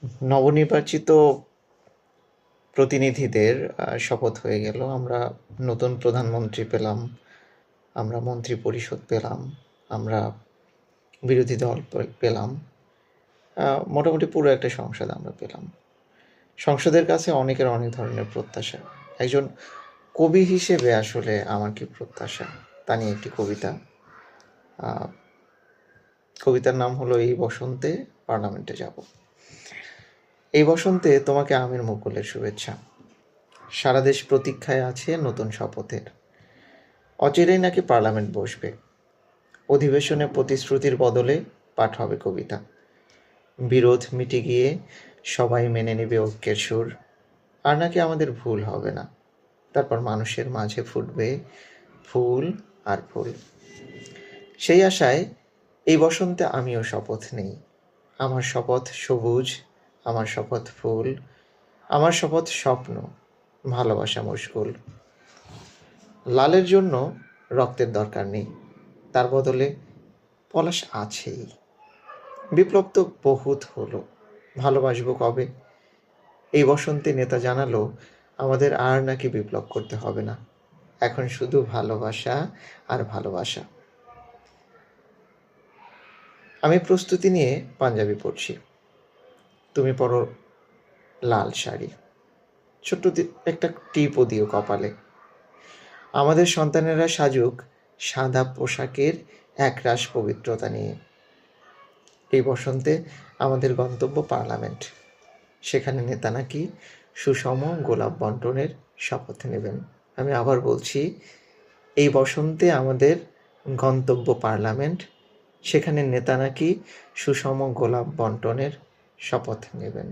নবনির্বাচিত প্রতিনিধিদের শপথ হয়ে গেল। আমরা নতুন প্রধানমন্ত্রী পেলাম, আমরা মন্ত্রী পরিষদ পেলাম, আমরা বিরোধী দল পেলাম, মোটামুটি পুরো একটা সংসদ আমরা পেলাম। সংসদের কাছে অনেকের অনেক ধরনের প্রত্যাশা। একজন কবি হিসেবে আসলে আমার কি প্রত্যাশা তা নিয়ে একটি কবিতা। কবিতার নাম হলো এই বসন্তে পার্লামেন্টে যাব। এই বসন্তে তোমাকে আমের মুকুলের শুভেচ্ছা। সারা দেশ প্রতীক্ষায় আছে নতুন শপথের। অচিরেই নাকি পার্লামেন্ট বসবে। অধিবেশনে প্রতিশ্রুতির বদলে পাঠ হবে কবিতা। বিরোধ মিটে গিয়ে সবাই মেনে নেবে ঐক্যের সুর। আর নাকি আমাদের ভুল হবে না। তারপর মানুষের মাঝে ফুটবে ফুল আর ফুল। সেই আশায় এই বসন্তে আমিও শপথ নেই। আমার শপথ সবুজ, আমার শপথ ফুল, আমার শপথ স্বপ্ন, ভালোবাসা মুশকুল। লালের জন্য রক্তের দরকার নেই, তার বদলে পলাশ আছেই। বিপ্লব তো বহুত হলো, ভালোবাসবো কবে? এই বসন্তে নেতা জানালো আমাদের আর নাকি বিপ্লব করতে হবে না, এখন শুধু ভালোবাসা আর ভালোবাসা। আমি প্রস্তুতি নিয়ে পাঞ্জাবি পরছি, তুমি পরো লাল শাড়ি। ছোট্ট একটা টিপও দিও কপালে। আমাদের সন্তানেরা সাজুক সাদা পোশাকের একরাশ পবিত্রতা নিয়ে। এই বসন্তে আমাদের গন্তব্য পার্লামেন্ট। সেখানে নেতা নাকি সুষম গোলাপ বন্টনের শপথ নেবেন। আমি আবার বলছি, এই বসন্তে আমাদের গন্তব্য পার্লামেন্ট। সেখানে নেতা নাকি সুষম গোলাপ বন্টনের শপথ নেবেন।